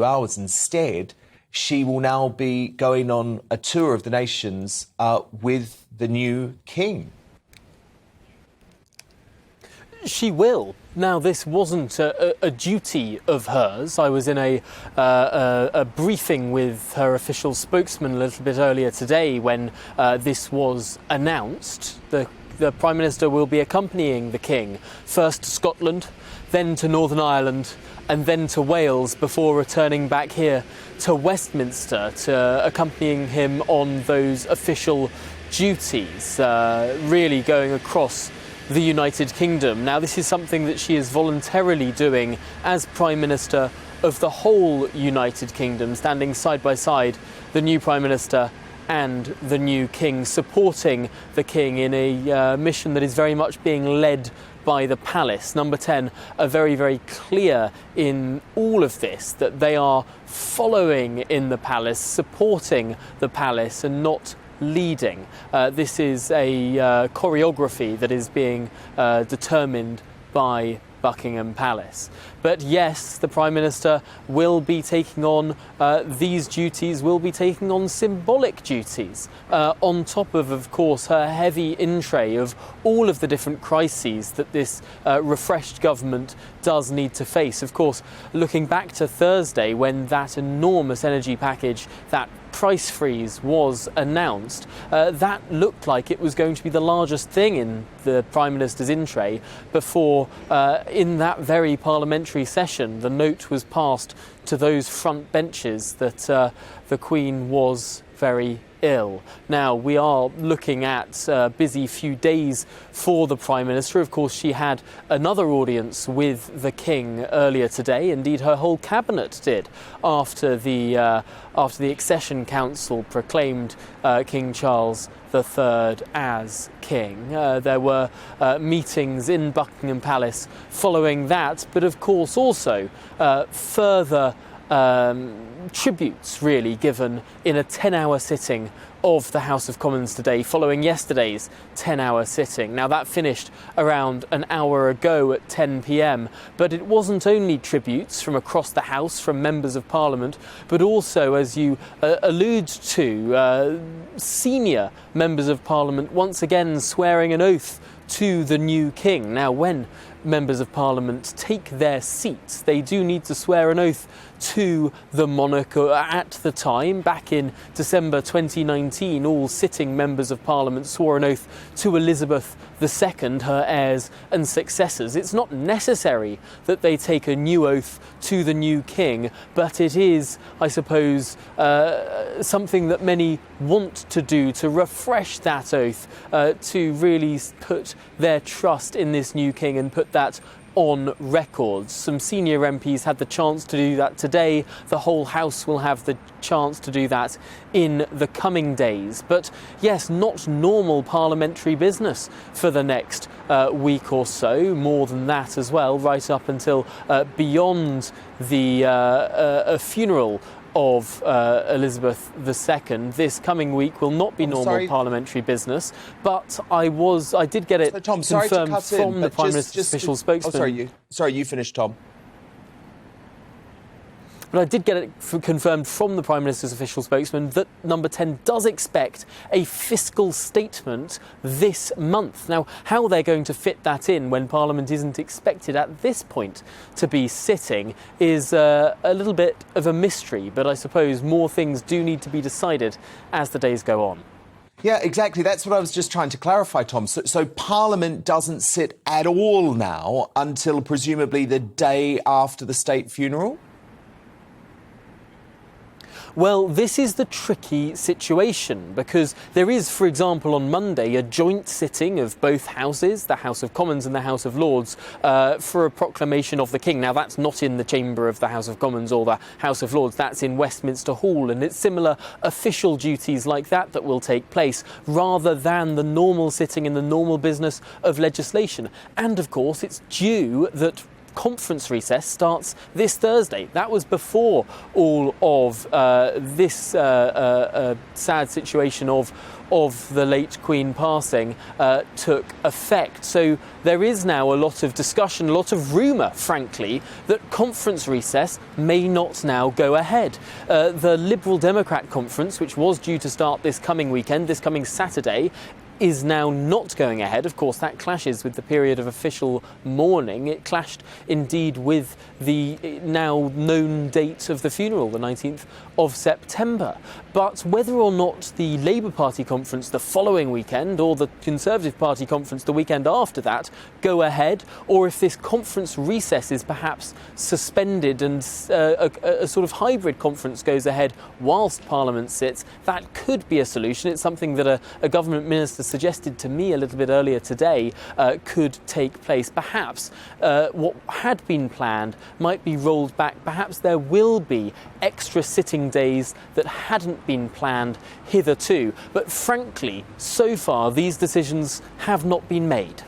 hours. Instead, she will now be going on a tour of the nations with the new king. She will. Now, this wasn't a duty of hers. I was in a briefing with her official spokesman a little bit earlier today when this was announced. The Prime Minister will be accompanying the King, first to Scotland, then to Northern Ireland, and then to Wales before returning back here to Westminster to accompanying him on those official duties, really going across the United Kingdom. Now, this is something that she is voluntarily doing as Prime Minister of the whole United Kingdom, standing side by side the new Prime Minister and the new King, supporting the King in a mission that is very much being led by the palace. Number 10 are very, very clear in all of this that they are following in the palace, supporting the palace and not leading. This is a choreography that is being determined by Buckingham Palace. But yes, the Prime Minister will be taking on these duties, will be taking on symbolic duties, on top of course, her heavy in tray of all of the different crises that this refreshed government does need to face. Of course, looking back to Thursday when that enormous energy package, that price freeze was announced, that looked like it was going to be the largest thing in the Prime Minister's in tray before, in that very parliamentary session, the note was passed to those front benches that the Queen was very ill. Now, we are looking at a busy few days for the Prime Minister. Of course, she had another audience with the King earlier today. Indeed, her whole cabinet did after the Accession Council proclaimed King Charles III as King. There were meetings in Buckingham Palace following that, but of course also further tributes really given in a 10-hour sitting of the House of Commons today, following yesterday's 10-hour sitting. Now, that finished around an hour ago at 10 p.m, but it wasn't only tributes from across the House, from members of Parliament, but also, as you allude to, senior members of Parliament once again swearing an oath to the new King. Now, when members of Parliament take their seats, they do need to swear an oath to the monarch. At the time, back in December 2019, all sitting members of Parliament swore an oath to Elizabeth II, her heirs and successors. It's not necessary that they take a new oath to the new King, but it is, I suppose, something that many want to do, to refresh that oath, to really put their trust in this new King and put that on record. Some senior MPs had the chance to do that today. The whole House will have the chance to do that in the coming days. But yes, not normal parliamentary business for the next week or so, more than that as well, right up until beyond the funeral of Elizabeth II. This coming week will not be normal parliamentary business, but I did get it confirmed from the Prime Minister's official spokesman. Sorry, you finished, Tom. But I did get it confirmed from the Prime Minister's official spokesman that Number 10 does expect a fiscal statement this month. Now, how they're going to fit that in when Parliament isn't expected at this point to be sitting is a little bit of a mystery, but I suppose more things do need to be decided as the days go on. Yeah, exactly. That's what I was just trying to clarify, Tom. So Parliament doesn't sit at all now until presumably the day after the state funeral? Well, this is the tricky situation because there is, for example, on Monday, a joint sitting of both houses, the House of Commons and the House of Lords, for a proclamation of the King. Now, that's not in the chamber of the House of Commons or the House of Lords. That's in Westminster Hall, and it's similar official duties like that will take place rather than the normal sitting in the normal business of legislation. And, of course, it's due that conference recess starts this Thursday. That was before all of this sad situation of the late Queen passing took effect. So there is now a lot of discussion, a lot of rumour, frankly, that conference recess may not now go ahead. The Liberal Democrat conference, which was due to start this coming weekend, this coming Saturday, is now not going ahead. Of course, that clashes with the period of official mourning. It clashed indeed with the now known date of the funeral, the 19th of September. But whether or not the Labour Party conference the following weekend or the Conservative Party conference the weekend after that go ahead, or if this conference recess is perhaps suspended and a sort of hybrid conference goes ahead whilst Parliament sits, that could be a solution. It's something that a government minister suggested to me a little bit earlier today could take place. Perhaps what had been planned might be rolled back. Perhaps there will be extra sitting days that hadn't been planned hitherto. But frankly, so far these decisions have not been made.